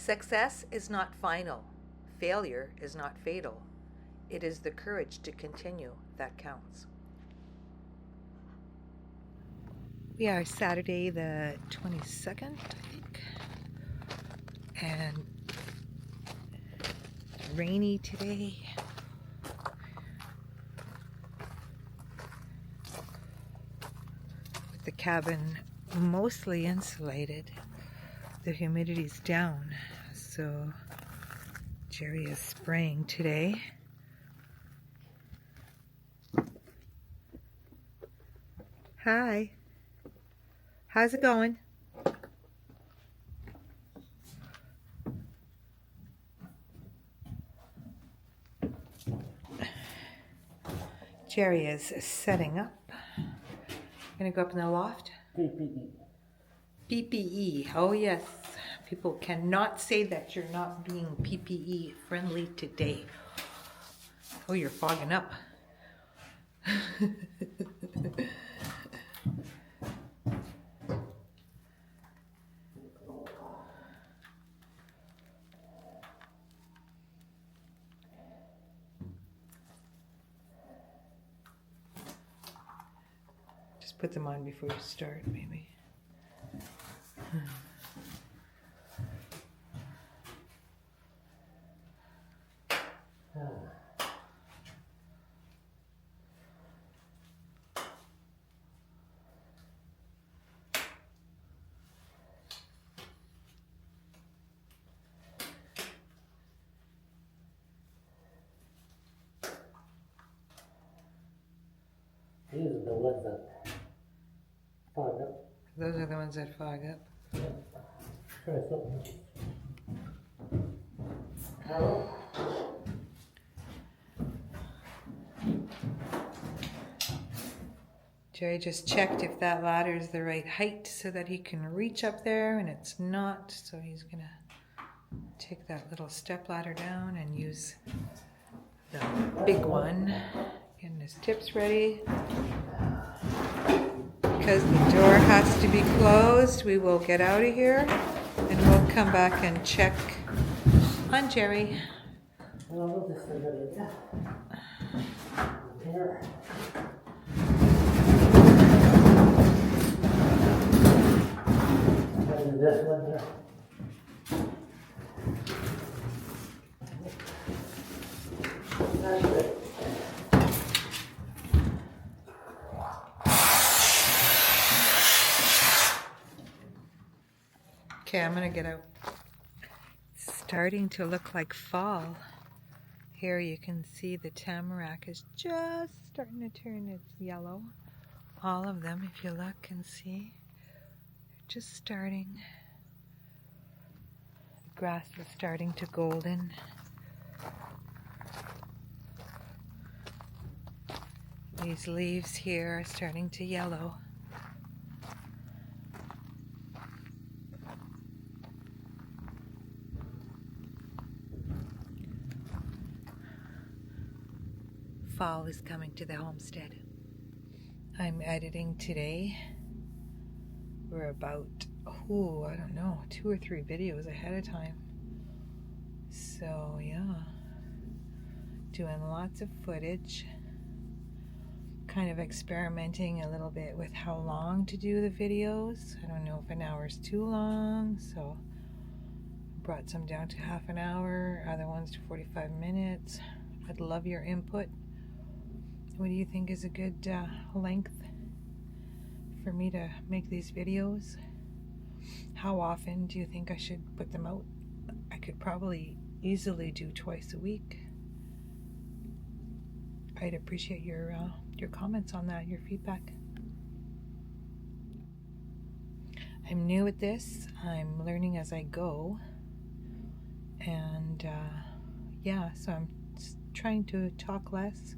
Success is not final. Failure is not fatal. It is the courage to continue that counts. We are Saturday the 22nd, I think, and rainy today. With the cabin mostly insulated, the humidity's down, so Jerry is spraying today. Hi. How's it going? Jerry is setting up. Gonna go up in the loft? PPE. PPE. Oh yes. People cannot say that you're not being PPE friendly today. Oh, you're fogging up. Just put them on before you start, maybe. These are the ones that fog up. Those are the ones that fog up. Try something. Hello? Jerry just checked if that ladder is the right height so that he can reach up there, and it's not, so he's gonna take that little step ladder down and use the big one. Getting his tips ready. Because the door has to be closed, we will get out of here and we'll come back and check on Jerry. Well, we'll just leave it like that. Here. And this one here. That's it. Okay, I'm gonna get out. It's starting to look like fall. Here you can see the tamarack is just starting to turn its yellow. All of them, if you look and see, they're just starting. The grass is starting to golden. These leaves here are starting to yellow. Fall is coming to the homestead. I'm editing today. We're about, I don't know, 2 or 3 videos ahead of time. So yeah, doing lots of footage. Kind of experimenting a little bit with how long to do the videos. I don't know if an hour is too long, so brought some down to half an hour, other ones to 45 minutes. I'd love your input. What do you think is a good length for me to make these videos? How often do you think I should put them out? I could probably easily do twice a week. I'd appreciate your comments on that, your feedback. I'm new at this. I'm learning as I go. And yeah, so I'm trying to talk less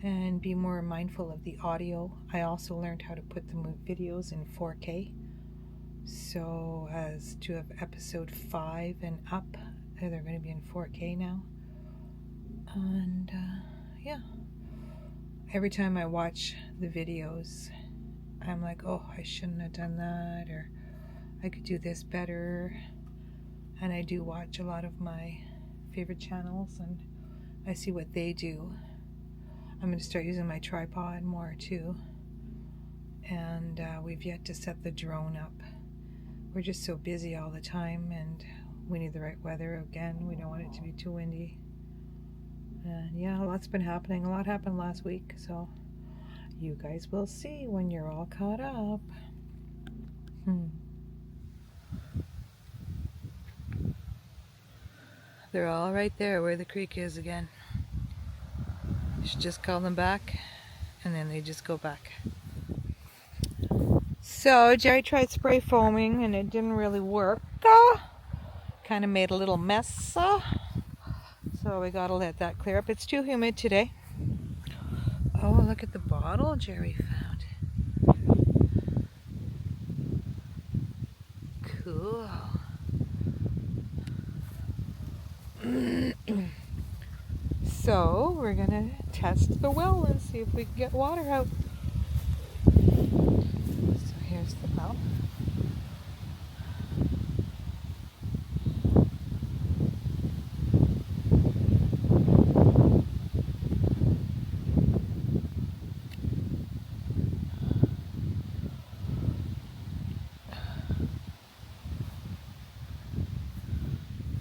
and be more mindful of the audio. I also learned how to put the videos in 4K. So as to have episode 5 and up, they're going to be in 4K now. And yeah, every time I watch the videos, I'm like, oh, I shouldn't have done that, or I could do this better. and I do watch a lot of my favorite channels, and I see what they do. I'm going to start using my tripod more too, and we've yet to set the drone up. We're just so busy all the time, and we need the right weather. Again, we don't want it to be too windy. And yeah, a lot's been happening. A lot happened last week, so you guys will see when you're all caught up. They're all right there where the creek is again. You should just call them back, and then they just go back. So Jerry tried spray foaming, and it didn't really work. Kind of made a little mess. So we gotta let that clear up. It's too humid today. Oh, look at the bottle Jerry found. Cool. So we're gonna test the well and see if we can get water out. So here's the well.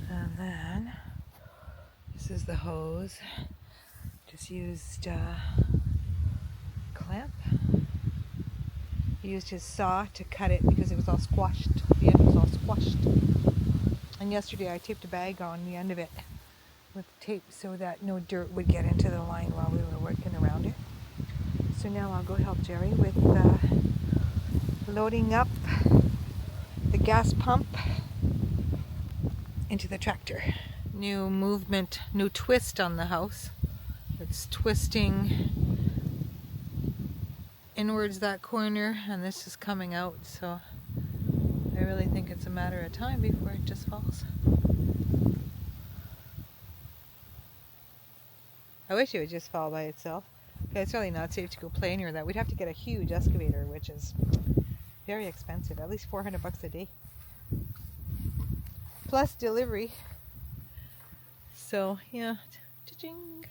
And then this is the hose. Just used clamp. He used his saw to cut it because it was all squashed. The end was all squashed. And yesterday I taped a bag on the end of it with tape so that no dirt would get into the line while we were working around it. So now I'll go help Jerry with loading up the gas pump into the tractor. New movement, new twist on the house. It's twisting inwards that corner, and this is coming out, so I really think it's a matter of time before it just falls. I wish it would just fall by itself. Okay, it's really not safe to go play near that. We'd have to get a huge excavator, which is very expensive, at least $400 a day. Plus delivery. So, yeah, cha-ching.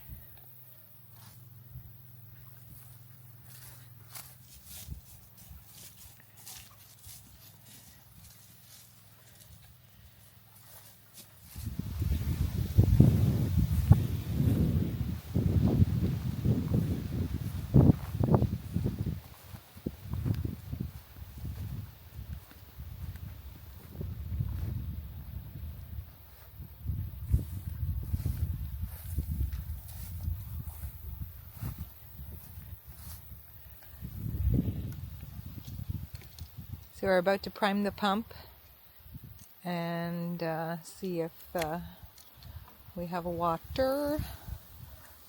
So we're about to prime the pump and see if we have a water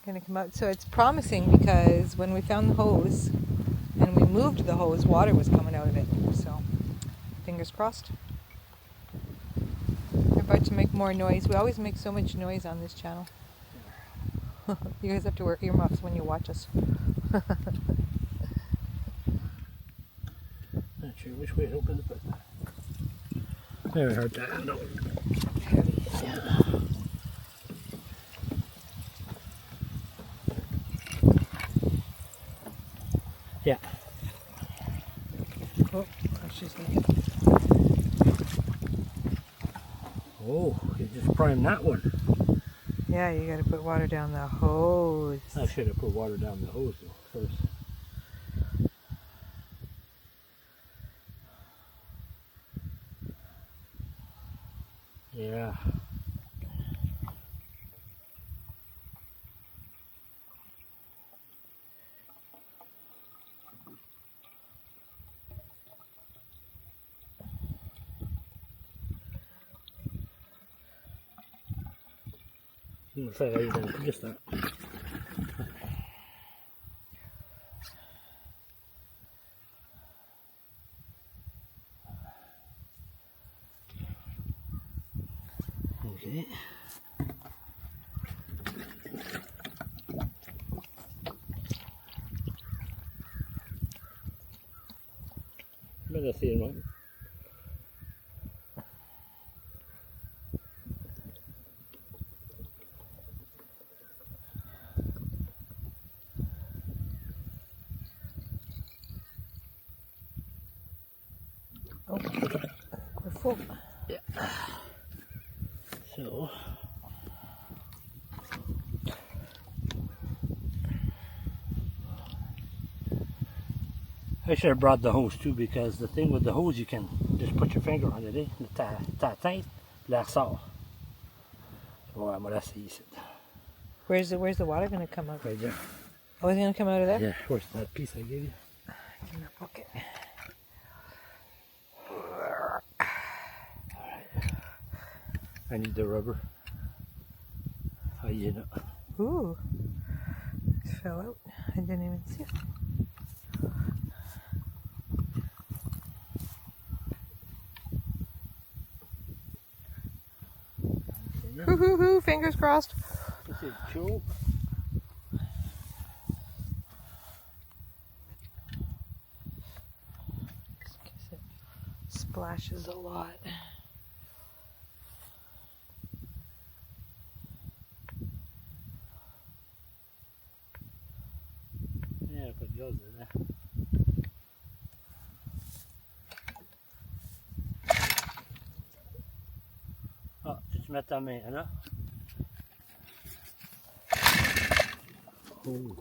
gonna come out. So it's promising because when we found the hose and we moved the hose, water was coming out of it. So fingers crossed. We're about to make more noise. We always make so much noise on this channel. You guys have to wear earmuffs when you watch us. Not sure which way to open it, but very hard to handle. Yeah. Oh, she's leaking. Oh, you just primed that one. Yeah, you gotta put water down the hose. I should have put water down the hose though, first. Yeah. Looks like I even missed that. Okay. I'm gonna see it, man. Oh. Yeah. So. I should have brought the hose too, because the thing with the hose, you can just put your finger on it, tight, puis la ressort. So I'm gonna see it. Where's the water gonna come out? Right there. Oh, it's gonna come out of there? Yeah, where's that piece I gave you? Okay. I need the rubber. You know. Ooh. It fell out. I didn't even see it. Hoo hoo hoo, fingers crossed. This is cool. Just in case it splashes a lot. Yeah, put yours in there. Ah, tu mets ta main là. Oh.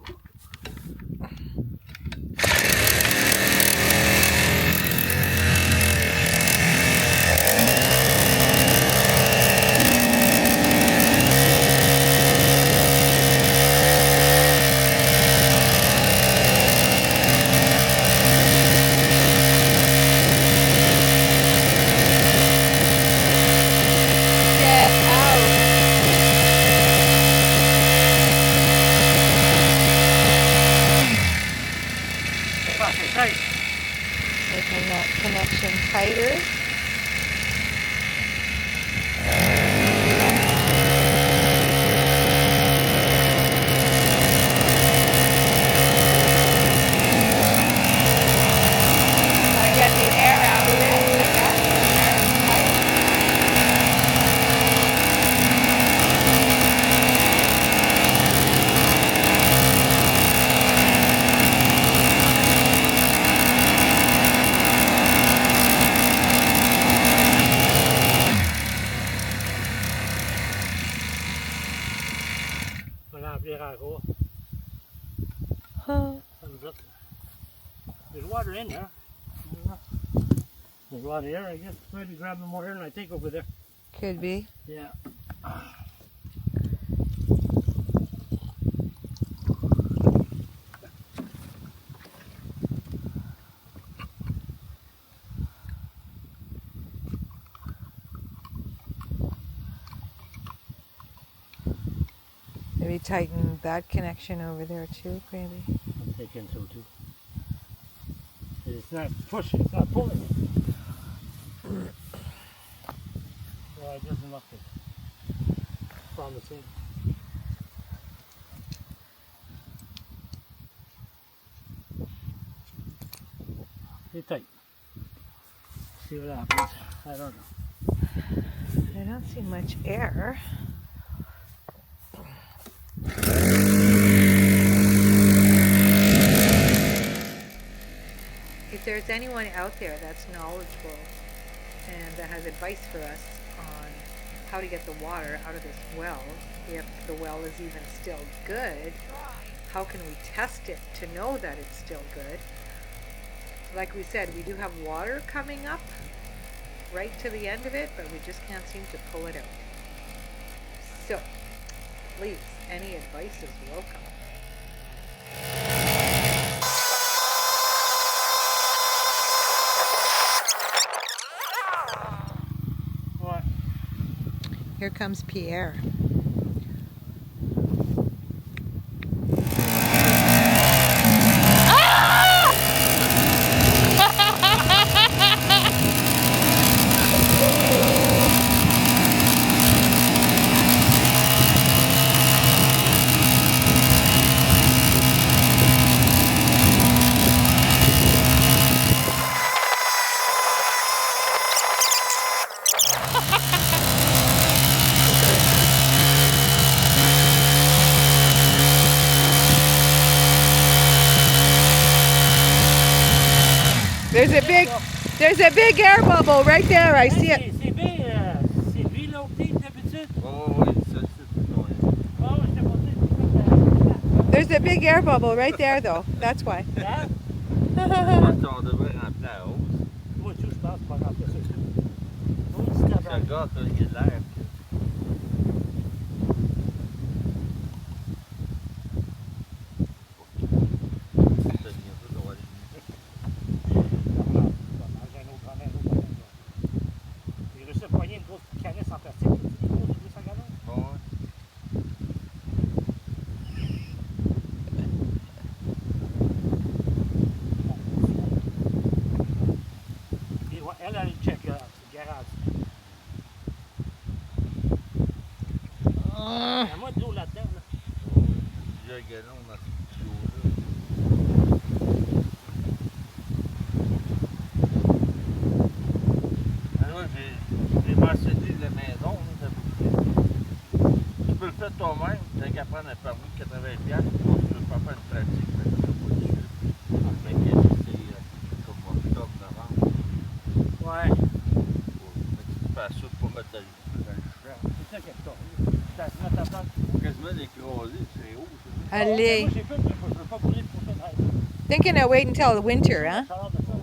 Making that connection tighter. I get the air out of it. Thumbs up. There's water in there. There's water here. I guess maybe grabbing more air than I take over there. Could be. Yeah. Maybe tighten that connection over there too, maybe. I'm thinking so too. It's not pushing, it's not pulling. Yeah, it doesn't look promising. Stay tight. See what happens. I don't know. I don't see much air. If there's anyone out there that's knowledgeable and that has advice for us on how to get the water out of this well, if the well is even still good, how can we test it to know that it's still good? Like we said, we do have water coming up right to the end of it, but we just can't seem to pull it out. So, please, any advice is welcome. What? Here comes Pierre. There's a big There's a big air bubble right there. I see it. C'est bien l'autre d'habitude. Oh, oui, ça, c'est tout loin. Oh, je t'ai posé. There's a big air bubble right there, though. That's why. Hein? On devrait remplir la hausse. Moi, tout, je pense, pas remplir ça. Ça gâte, là, il y a de l'air. J'ai réussi à poigner une grosse canisse en plastique, une grosse de 200 gallons. Bon, Et ouais, elle check le garage. Il y a moins de l'eau là-dedans. Là. plusieurs gallons dans ce tuyau-là. Alors, j'ai mentionné la maison, là, ça vous dit. Tu peux le faire toi-même, t'as qu'à prendre un permis de 80$, puis tu peux pas faire une pratique, mais tu peux pas de suite. Mais c'est comme octobre, novembre. Ouais. Mais tu peux faire ça pour mettre dans le champ. C'est ça qu'elle tombe. Ça se met à place. Faut quasiment l'écraser, c'est haut, ça. Allez. Moi, j'ai peur que je ne veux pas brûler le prochain rêve. Thinking of wait until the winter, huh? Chaleur de ça.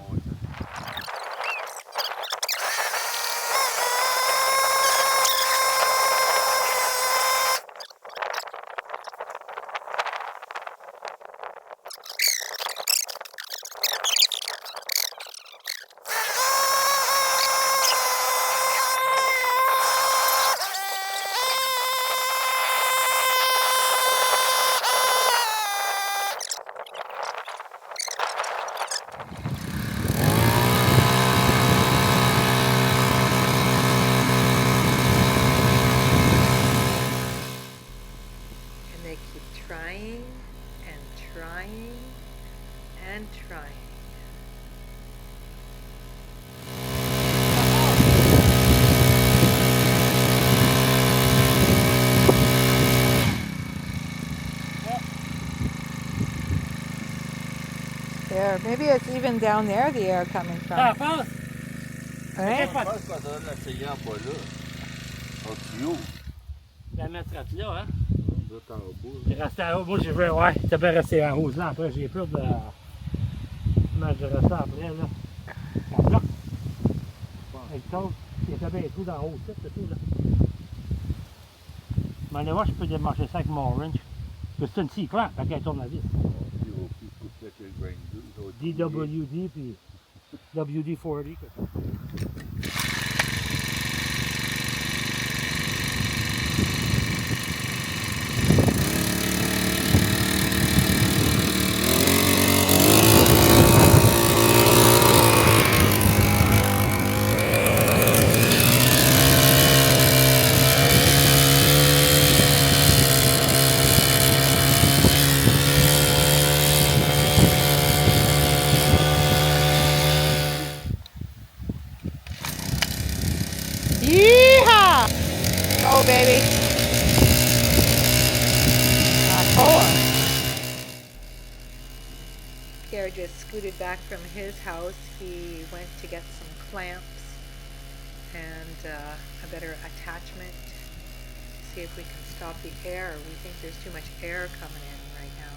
And they keep trying and trying and trying. There, maybe it's even down there the air coming Ah, from. pense! Right? Je pense qu'on doit l'essayer en bas là. Au tuyau. La mettre là, hein? On doit être en bas. J'ai resté en haut. Moi, j'ai vu, ouais, t'as bien resté en haut là. Après, j'ai peur de. Mais je restais après, là. Ça bloque. Avec ça, il y a bien tout dans haut, c'est tout, là. Mais allez voir, je peux démarcher ça avec mon wrench. Parce que c'est une C-clamp, fait qu'elle tourne la vis. Puis au plus, il faut peut-être le grain de DWD, puis WD-40. Yeehaw! Oh, baby. Pierre just scooted back from his house. He went to get some clamps and a better attachment. See if we can stop the air. We think there's too much air coming in right now.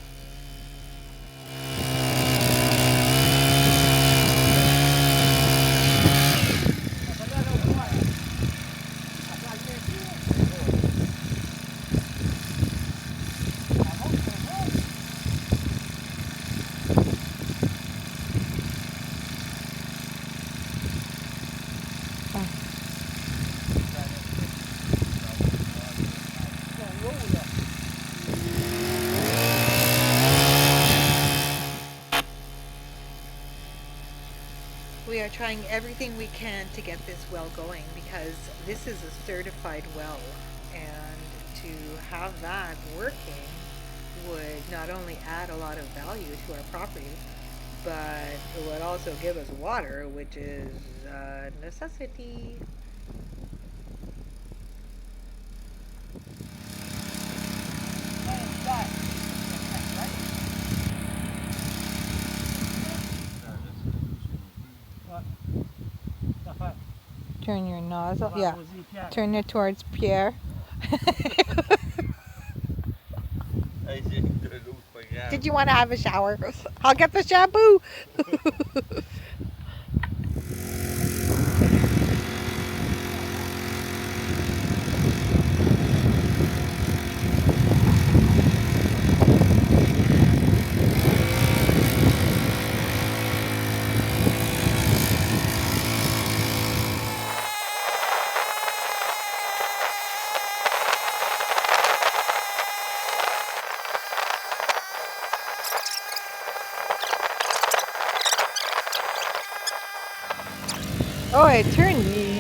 We are trying everything we can to get this well going because this is a certified well, and to have that working would not only add a lot of value to our property, but it would also give us water, which is a necessity. Ouais. Turn your nozzle. Come on, Yeah. Rosie, Pierre. Turn it towards Pierre. Hey, j'ai de l'eau, c'est pas grave. Did you want to have a shower? I'll get the shampoo. Oh, it turned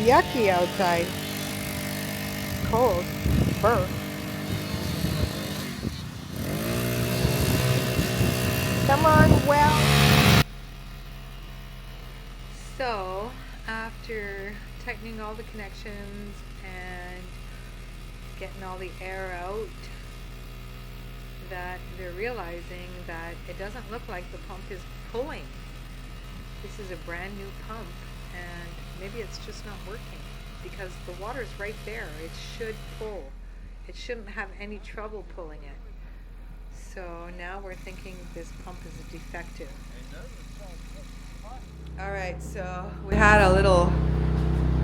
yucky outside. Cold. Burr. Come on, well. So, after tightening all the connections and getting all the air out, that they're realizing that it doesn't look like the pump is pulling. This is a brand new pump, and maybe it's just not working because the water's right there. It should pull. It shouldn't have any trouble pulling it. So now we're thinking this pump is defective. All right, so we had a little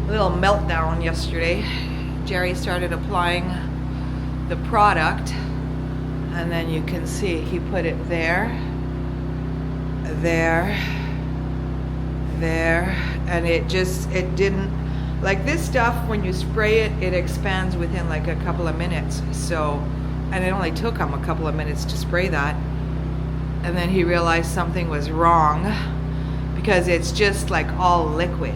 meltdown yesterday. Jerry started applying the product, and then you can see he put it there, and it didn't, like this stuff, when you spray it, it expands within like a couple of minutes. So, and it only took him a couple of minutes to spray that. And then he realized something was wrong because it's just like all liquid.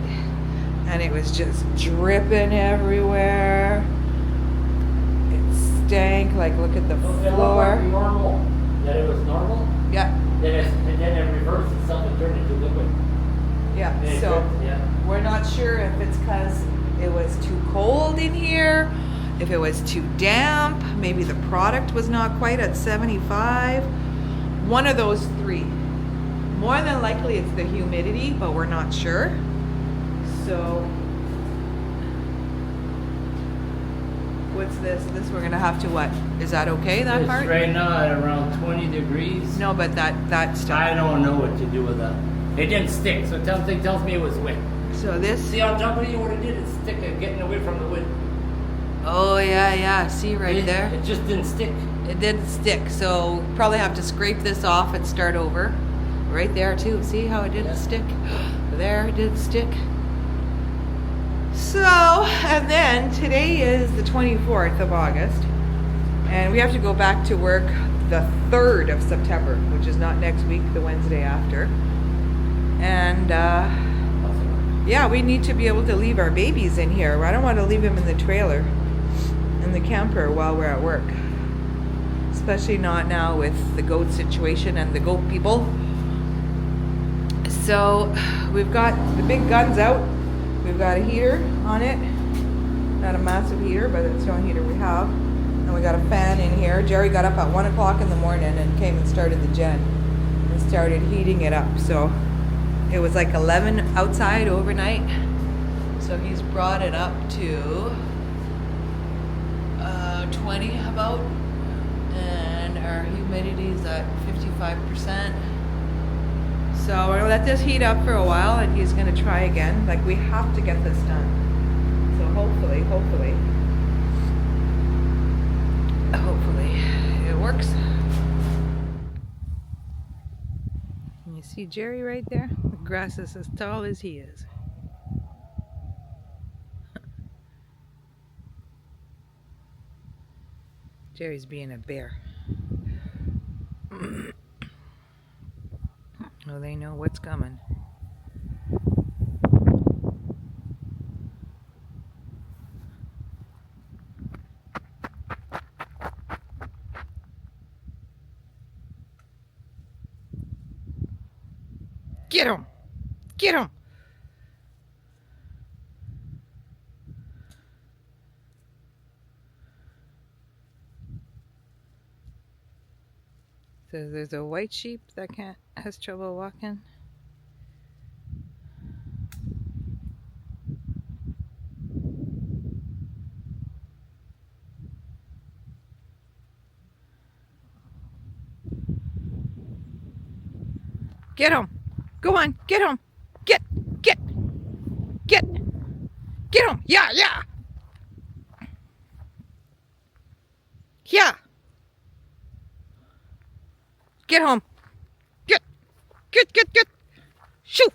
And it was just dripping everywhere. It stank, like look at the floor. Normal. That it was normal. Yeah, And then it reversed itself and turned into liquid. yeah, And it so. dripped, yeah. We're not sure if it's because it was too cold in here, if it was too damp, maybe the product was not quite at 75. One of those three. More than likely it's the humidity, but we're not sure. So, what's this? This we're gonna have to what? Is that okay, that It's part? right now at around 20 degrees. No, but that stuff. I don't know what to do with that. It didn't stick, so something tells me it was wet. So this. See on top of you what it did? It stick it getting away from the wood. Oh yeah, see right there? It just didn't stick. It didn't stick, so probably have to scrape this off and start over. Right there too. See how it didn't stick? There, it didn't stick. So, and then today is the 24th of August, and we have to go back to work the 3rd of September, which is not next week, the Wednesday after. And yeah, we need to be able to leave our babies in here. I don't want to leave them in the trailer, in the camper while we're at work. Especially not now with the goat situation and the goat people. So we've got the big guns out. We've got a heater on it. Not a massive heater, but it's the only heater we have. And we got a fan in here. Jerry got up at 1 o'clock in the morning and came and started the gen and started heating it up. So it was like 11 outside overnight. So he's brought it up to 20 about. And our humidity is at 55%. So we're gonna let this heat up for a while, and he's gonna try again. Like, we have to get this done. So hopefully it works. Can you see Jerry right there? The grass is as tall as he is. Jerry's being a bear. Oh, they know what's coming. Get him! Get him! So there's a white sheep that has trouble walking. Get home. Go on. Get home. Get home. Yeah. Yeah. Get home. Get. Shoo.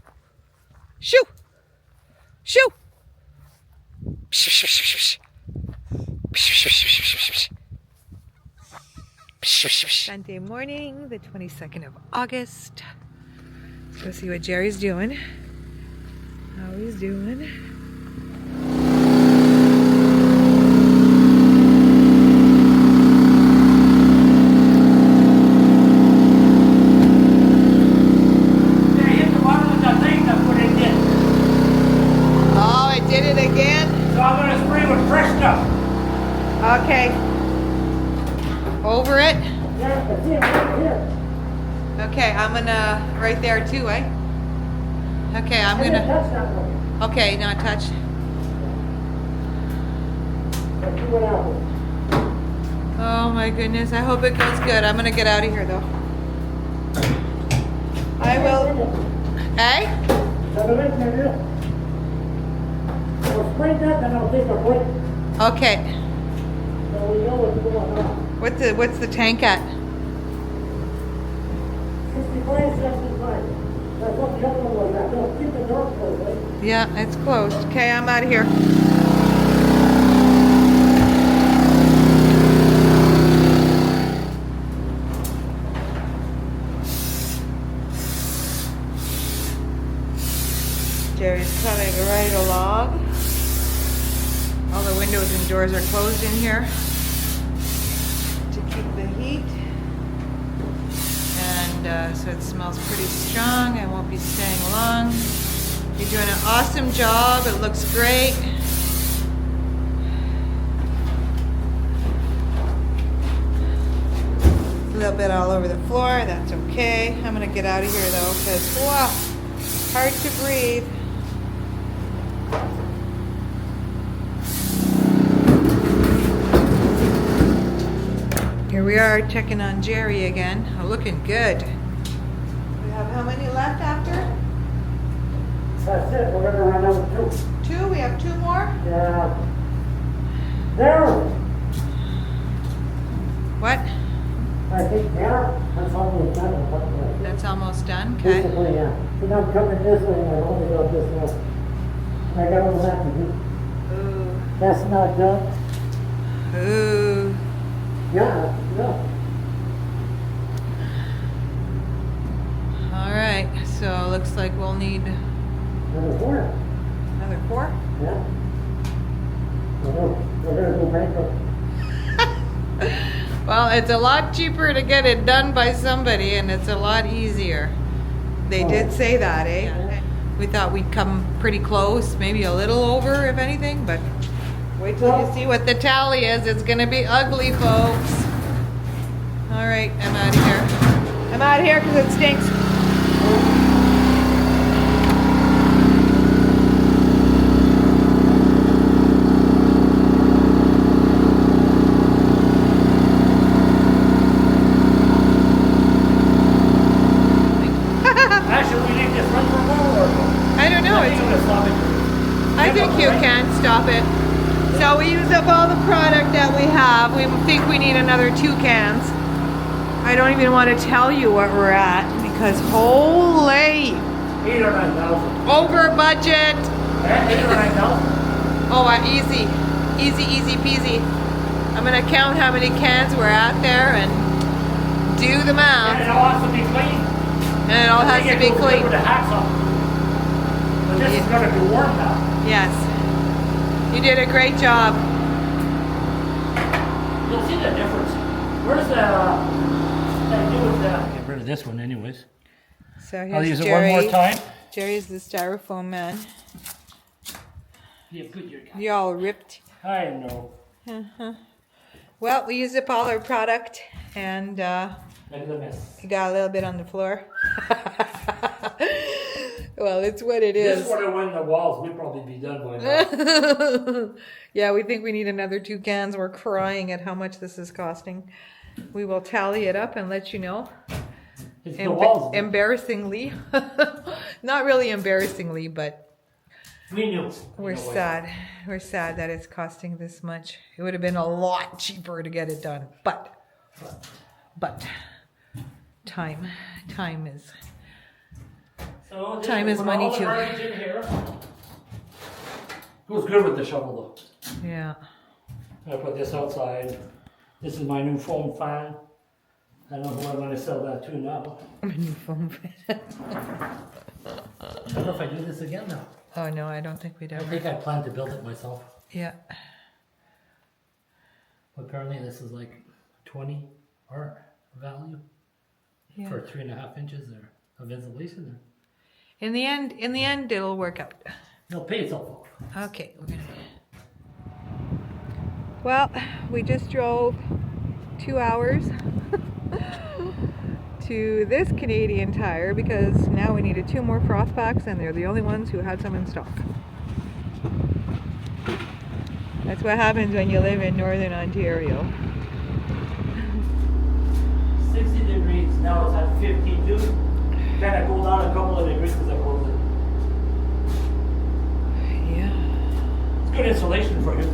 Sunday morning, the 22nd of August. Let's go see what Jerry's doing. How he's doing. Oh, it did it again? So I'm going to spray with fresh stuff. Okay. Over it? Yeah, that's it, right here. Okay, I'm gonna, right there too, eh? Okay, I'm Touch gonna, that one. okay, now touch. Let's see what happens. Oh my goodness, I hope it goes good. I'm gonna get out of here though. I will, eh? So let me do it. I'll spray that, then I'll take a break. Okay. So we know what's going on. What's the tank at? 65, 75. That's what the other one was at. Don't keep the door closed, right? Yeah, it's closed. Okay, I'm out of here. Jerry's coming right along. All the windows and doors are closed in here to keep the heat. And so it smells pretty strong. I won't be staying long. You're doing an awesome job. It looks great. A little bit all over the floor. That's okay. I'm going to get out of here though because, wow, hard to breathe. Here we are checking on Jerry again. Oh, looking good. We have how many left after? That's it. We're going to run out of two. Two? We have two more? Yeah. There. What? I think there. That's almost done. That's almost done? Okay. Basically, yeah. So I'm coming this way and I only go this way. I got all that to do. Ooh. That's not done. Ooh. Yeah, no. All right. So looks like we'll need Number four. another four. Yeah. We're going to go bankrupt. Well, it's a lot cheaper to get it done by somebody and it's a lot easier. They did say that, eh? Yeah. We thought we'd come pretty close, maybe a little over if anything, but wait till you see what the tally is. It's gonna be ugly, folks. All right, I'm out of here. I'm out of here because it stinks. Actually, we need this run for more or I don't know. It's, I think you can stop it. So we used up all the product that we have. We think we need another 2 cans. I don't even want to tell you what we're at because holy, 8 or 9,000. over budget. 8 or 9,000. Oh, easy peasy. I'm gonna count how many cans we're at there and do the And math. it all has to be clean. And it all has to be clean. With the hats on. But this is going to be warm now. Yes. You did a great job. You'll see the difference. Where's the... Get rid of this one anyways. So I'll here's use it Jerry. one more time. Jerry's the styrofoam man. Yeah, good, you're You're all ripped. I know. Well, we used up all our product and Look at the mess. you got a little bit on the floor. Well, it's what it This is. would have went in the walls. We'd probably be done by now. Yeah, we think we need another 2 cans. We're crying at how much this is costing. We will tally it up and let you know. It's the walls. Embarrassingly. Not really embarrassingly, but We knew. we're sad. We're sad that it's costing this much. It would have been a lot cheaper to get it done. But time is So Time is money all the too. garbage in here. Goes good with the shovel yeah. though. I put this outside. This is my new foam fan. I don't know who I'm going to sell that to now. A new foam fan. I don't know if I do this again now. Oh no, I don't think we'd I ever. think I plan to build it myself. Yeah. Apparently this is like 20 R value Yeah. for 3.5 inches of insulation there. In the end, it'll work out. It'll pay itself off. Okay, we're gonna. Well, we just drove 2 hours to this Canadian Tire because now we needed 2 more froth packs and they're the only ones who had some in stock. That's what happens when you live in Northern Ontario. 60 degrees, now it's at 52. Kind of cool down a couple of degrees because I closed it. Yeah. It's good insulation for you.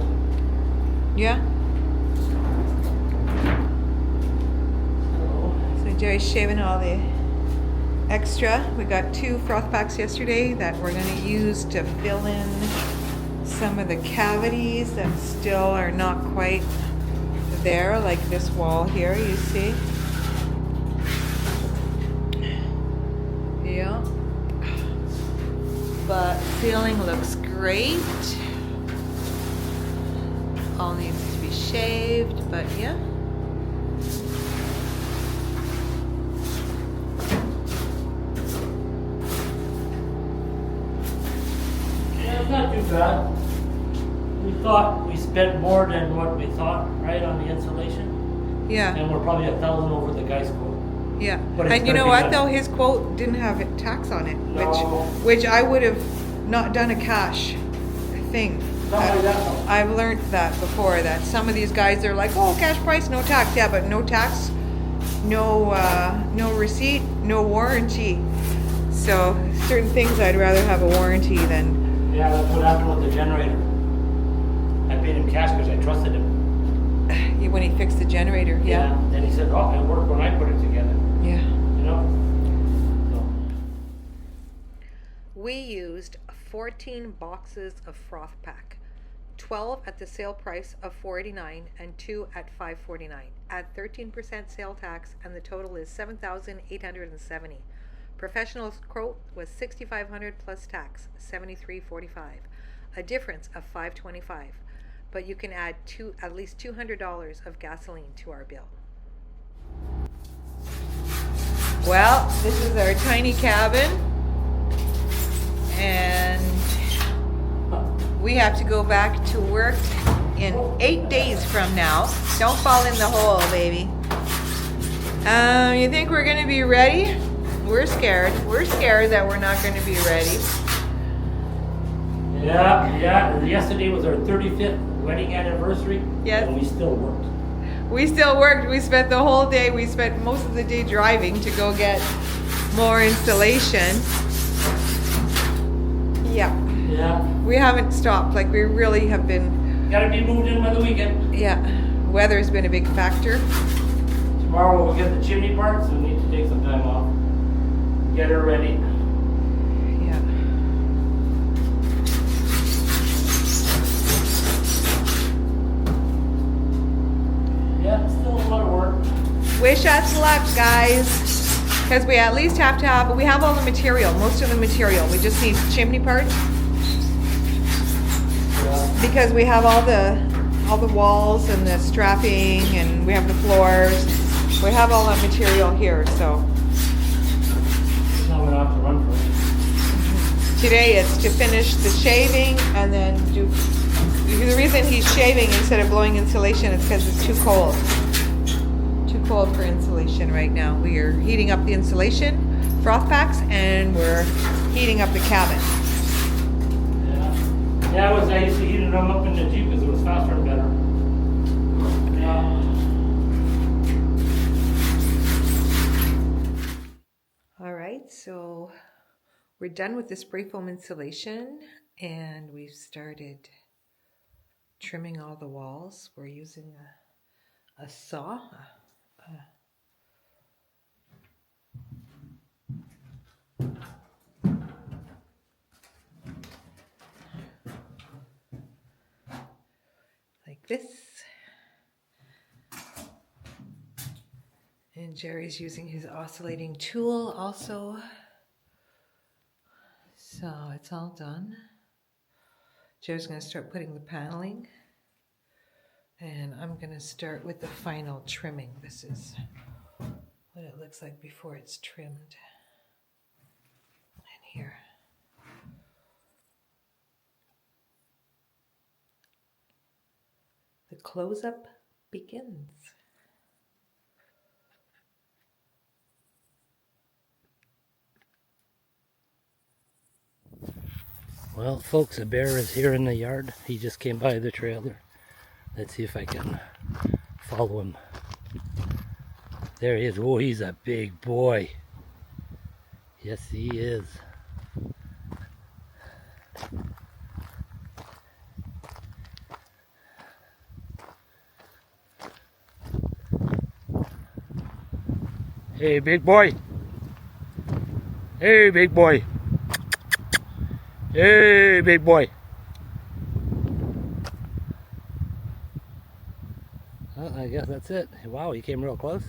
Yeah. So Jerry's shaving all the extra. We got 2 froth packs yesterday that we're going to use to fill in some of the cavities that still are not quite there, like this wall here, you see. Yeah. But ceiling looks great. All needs to be shaved, but yeah. Yeah, it's not too bad. We thought we spent more than what we thought, right, on the insulation. Yeah. And we're probably 1,000 over the guy's quote. Yeah, But it's and you know gonna what be though, done. his quote didn't have it tax on it, No. which I would have not done a cash thing. Something like that though. I've learned that before, that some of these guys are like, oh, cash price, no tax. Yeah, but no tax, no receipt, no warranty. So certain things I'd rather have a warranty than. Yeah, that's what happened with the generator. I paid him cash because I trusted him. When he fixed the generator. Yeah. Then he said, oh, it worked when I put it together. Yeah. You know? So. We used 14 boxes of froth pack, 12 at the sale price of $4.89 and 2 at $5.49. Add 13% sale tax and the total is $7,870. Professional's quote was $6,500 plus tax, $73.45, a difference of $5.25. But you can add at least $200 of gasoline to our bill. Well, this is our tiny cabin, and we have to go back to work in 8 days from now. Don't fall in the hole, baby. You think we're gonna be ready? We're scared. We're scared that we're not gonna be ready. Yeah. Yesterday was our 35th wedding anniversary. Yes. And we still worked. We still worked. We spent the whole day. We spent most of the day driving to go get more insulation. Yeah. Yeah. We haven't stopped. Like, we really have been. Gotta be moved in by the weekend. Yeah. Weather's been a big factor. Tomorrow we'll get the chimney parts and need to take some time off. Get her ready. Yeah. Yeah, still a lot of work. Wish us luck, guys. Because we at least have to have, we have all the material, most of the material. We just need chimney parts. Yeah. Because we have all the walls and the strapping and we have the floors. We have all that material here, so. Now we don't have to run for it. Today it's to finish the shaving and then do. The reason he's shaving instead of blowing insulation is because it's too cold. Too cold for insulation right now. We are heating up the insulation, froth packs, and we're heating up the cabin. Yeah. Yeah, I used to heat them up in the Jeep because it was faster and better. Yeah. So we're done with the spray foam insulation and we've started trimming all the walls. We're using a saw. Like this. And Jerry's using his oscillating tool also. So it's all done. Jerry's going to start putting the paneling. And I'm going to start with the final trimming. This is what it looks like before it's trimmed. And here. The close-up begins. Well, folks, a bear is here in the yard. He just came by the trailer. Let's see if I can follow him. There he is. Oh, he's a big boy. Yes, he is. Hey, big boy. Hey, big boy. Hey, big boy. Well, I guess that's it. Wow, he came real close.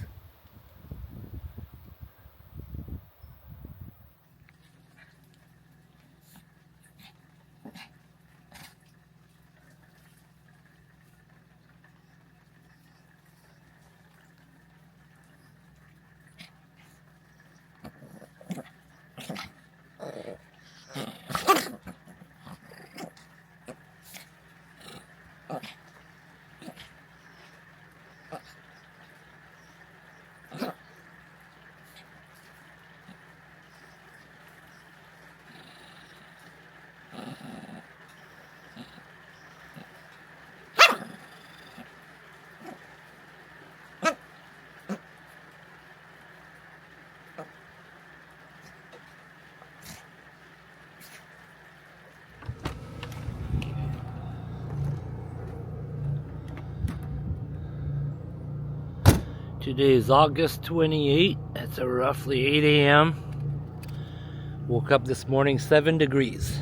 Today is August 28th. It's roughly 8 a.m. Woke up this morning 7 degrees.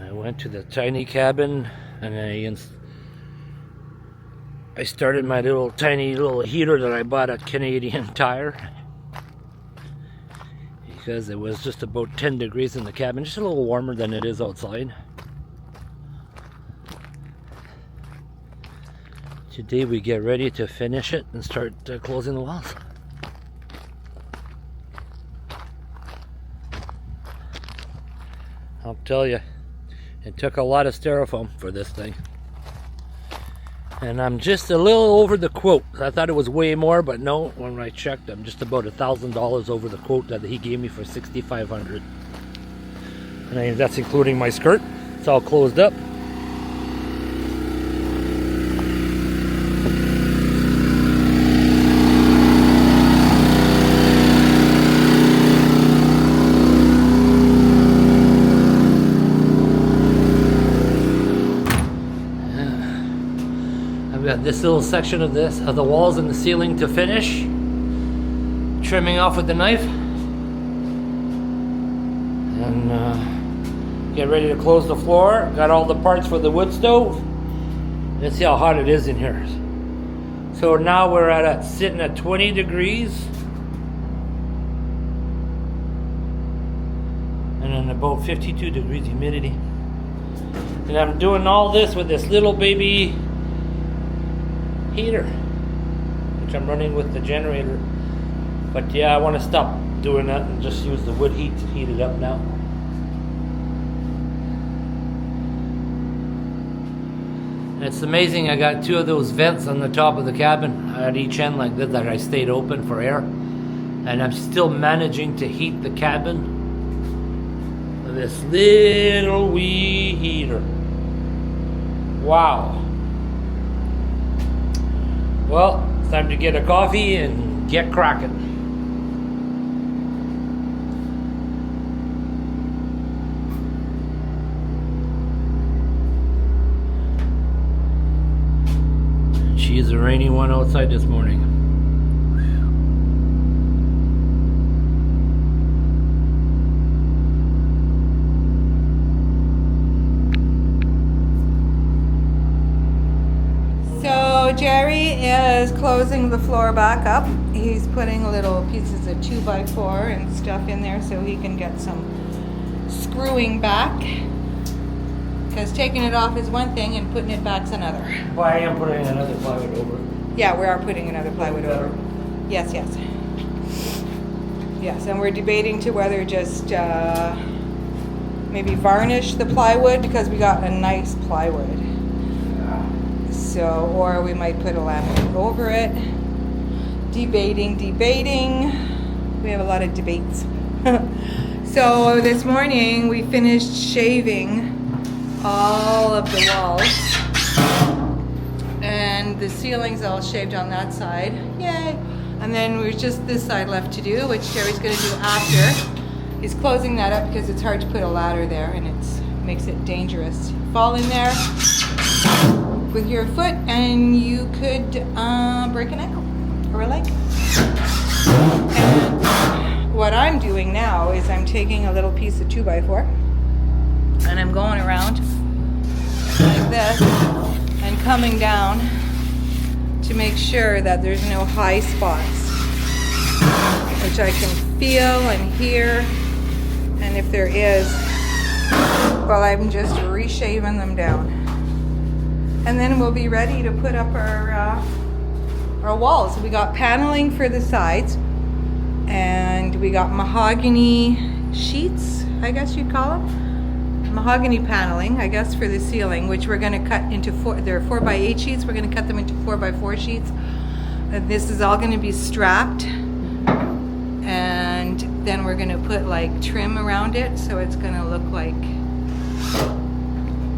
I went to the tiny cabin and I started my tiny little heater that I bought at Canadian Tire because it was just about 10 degrees in the cabin, just a little warmer than it is outside. Today we get ready to finish it and start closing the walls. I'll tell you, it took a lot of styrofoam for this thing. And I'm just a little over the quote. I thought it was way more, but no, when I checked, I'm just about $1,000 over the quote that he gave me for $6,500. And that's including my skirt. It's all closed up. This little section of the walls and the ceiling to finish, trimming off with the knife, and get ready to close the floor. Got all the parts for the wood stove. Let's see how hot it is in here. So now we're sitting at 20 degrees, and then about 52 degrees humidity. And I'm doing all this with this little baby heater, which I'm running with the generator. But yeah, I want to stop doing that and just use the wood heat to heat it up now. And it's amazing, I got 2 of those vents on the top of the cabin at each end like this that I stayed open for air, and I'm still managing to heat the cabin with this little wee heater. Wow. Well, time to get a coffee and get cracking. She's a rainy one outside this morning. So Jerry is closing the floor back up. He's putting little pieces of 2x4 and stuff in there so he can get some screwing back. Because taking it off is one thing and putting it back's another. Well, I am putting another plywood over it. Yeah, we are putting another plywood over. Yes, yes. Yes, and we're debating to whether just maybe varnish the plywood because we got a nice plywood. So, or we might put a laminate over it. Debating. We have a lot of debates. So this morning we finished shaving all of the walls. And the ceiling's all shaved on that side. Yay! And then there's just this side left to do, which Jerry's going to do after. He's closing that up because it's hard to put a ladder there and it makes it dangerous. Fall in there with your foot and you could break an ankle or a leg. And what I'm doing now is I'm taking a little piece of 2x4 and I'm going around like this and coming down to make sure that there's no high spots, which I can feel and hear, and if there is, well, I'm just reshaving them down. And then we'll be ready to put up our walls. We got paneling for the sides, and we got mahogany sheets, I guess you'd call them. Mahogany paneling, I guess, for the ceiling, which we're going to cut into they're 4x8 sheets. We're going to cut them into 4x4 sheets. This is all going to be strapped, and then we're going to put like trim around it, so it's going to look like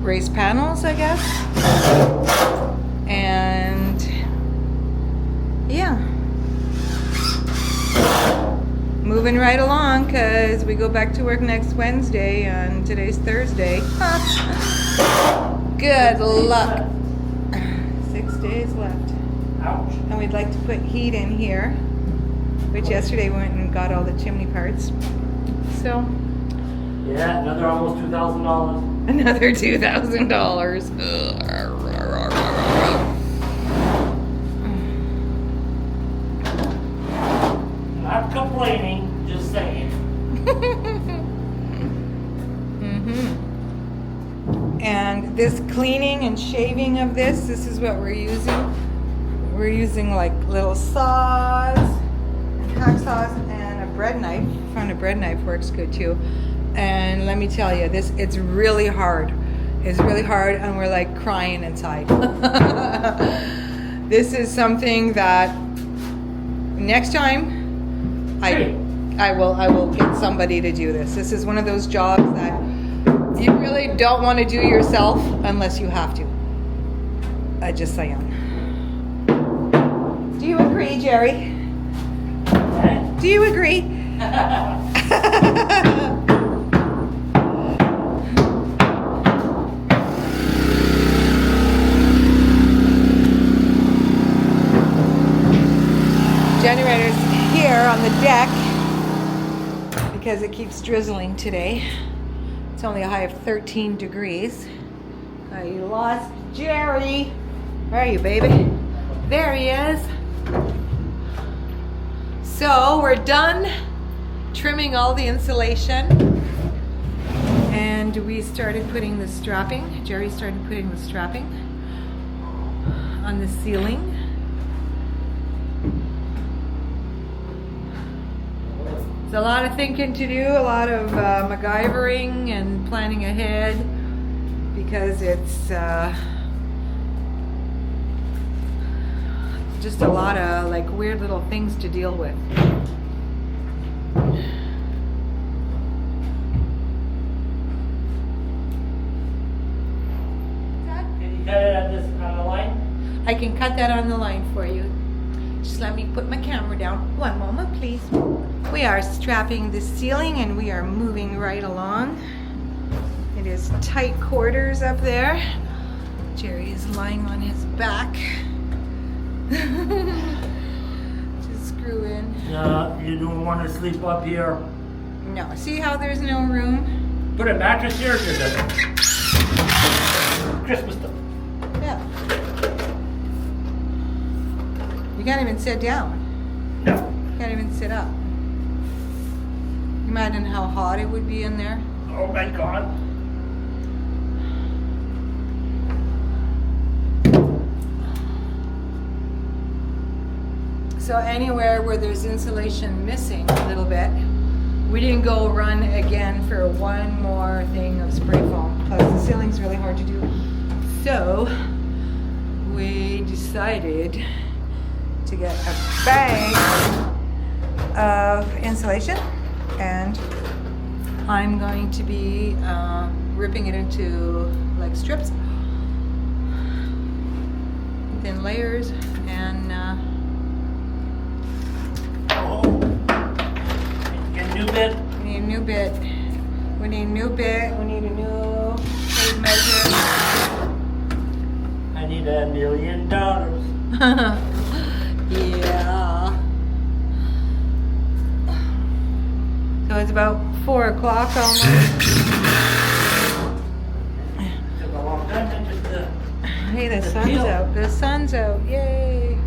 raised panels, I guess. And yeah, moving right along because we go back to work next Wednesday and today's Thursday. Good luck. 6 days left. Ouch. And we'd like to put heat in here, which yesterday we went and got all the chimney parts. So Yeah, another almost $2,000. another $2,000. Not complaining, just saying. And this cleaning and shaving of this is what we're using. We're using like little saws and hacksaws and a bread knife. I found a bread knife works good too. And let me tell you, it's really hard. It's really hard, and we're like crying inside. This is something that next time I will get somebody to do this. This is one of those jobs that you really don't want to do yourself unless you have to. Just saying. Do you agree, Jerry? Do you agree? Generator's here on the deck because it keeps drizzling today. It's only a high of 13 degrees. You lost Jerry. Where are you, baby? There he is. So we're done trimming all the insulation, and we started putting the strapping. Jerry started putting the strapping on the ceiling. It's a lot of thinking to do, a lot of MacGyvering and planning ahead, because it's just a lot of like weird little things to deal with. Can you cut it on the line? I can cut that on the line for you. Just let me put my camera down. One moment, please. We are strapping the ceiling and we are moving right along. It is tight quarters up there. Jerry is lying on his back. Just screw in. You don't want to sleep up here. No, see how there's no room? Put a mattress here. Christmas stuff. Yeah. You can't even sit down. No. You can't even sit up. Imagine how hot it would be in there. Oh my God. So anywhere where there's insulation missing a little bit, we didn't go run again for one more thing of spray foam. Plus the ceiling's really hard to do. So we decided to get a bag of insulation, and I'm going to be ripping it into like strips, thin layers, and Get a new bed. we need a new bit. We need a new bit. We need a new tape measure. I need $1 million. Yeah. So it's about 4 o'clock almost. Took a long time to just Hey, the sun's peel. out. The sun's out. Yay.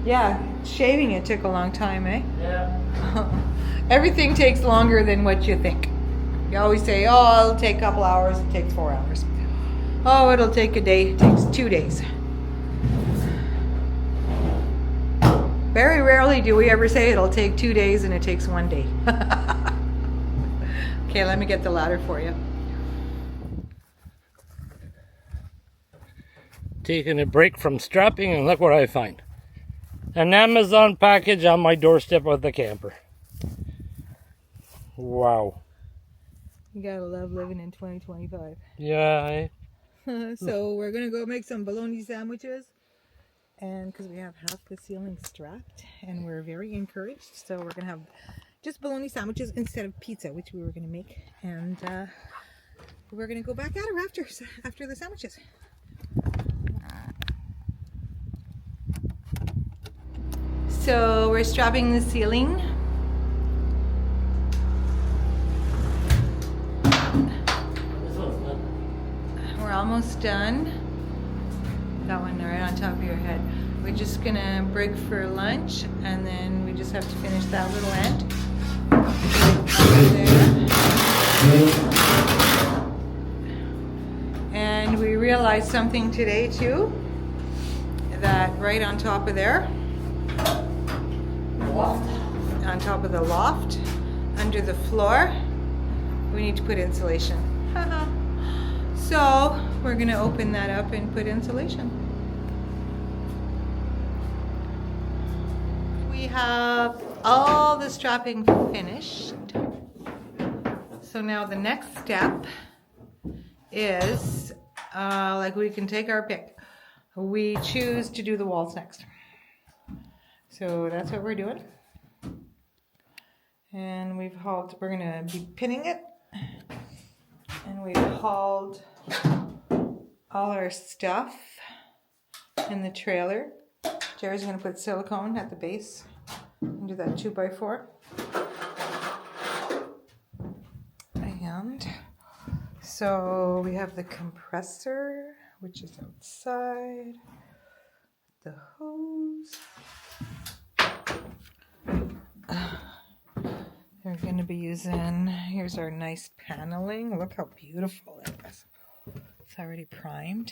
Yeah, shaving it took a long time, eh? Yeah. Everything takes longer than what you think. You always say, oh, it'll take a couple hours. It takes 4 hours. Oh, it'll take a day. It takes 2 days. Very rarely do we ever say it'll take 2 days and it takes 1 day. Okay, let me get the ladder for you. Taking a break from strapping, and look what I find. An Amazon package on my doorstep with the camper. Wow. You gotta love living in 2025. Yeah, So we're gonna go make some bologna sandwiches, and because we have half the ceiling strapped, and we're very encouraged, so we're gonna have just bologna sandwiches instead of pizza, which we were gonna make, and we're gonna go back at it after the sandwiches. So we're strapping the ceiling. This one's not. We're almost done. That one right on top of your head. We're just gonna break for lunch, and then we just have to finish that little end. Over there. And we realized something today too, that right on top of there, on top of the loft, under the floor, we need to put insulation. So we're gonna open that up and put insulation. We have all the strapping finished. So now the next step is, like, we can take our pick. We choose to do the walls next. So that's what we're doing. And we're gonna be pinning it. And we've hauled all our stuff in the trailer. Jerry's gonna put silicone at the base and do that 2x4. And so we have the compressor, which is outside, the hose. We're going to be using, here's our nice paneling. Look how beautiful it is. It's already primed.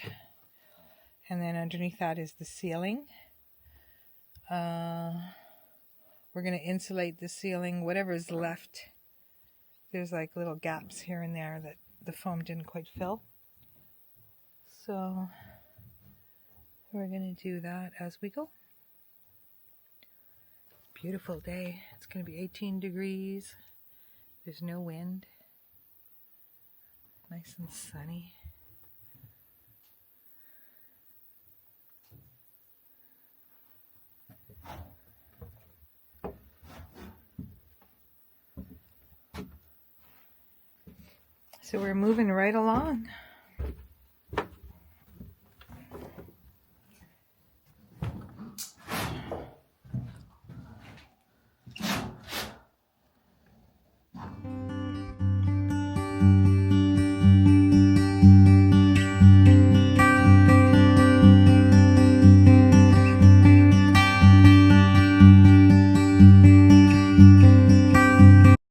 And then underneath that is the ceiling. We're going to insulate the ceiling, whatever is left. There's like little gaps here and there that the foam didn't quite fill. So we're going to do that as we go. Beautiful day. It's going to be 18 degrees. There's no wind. Nice and sunny. So we're moving right along.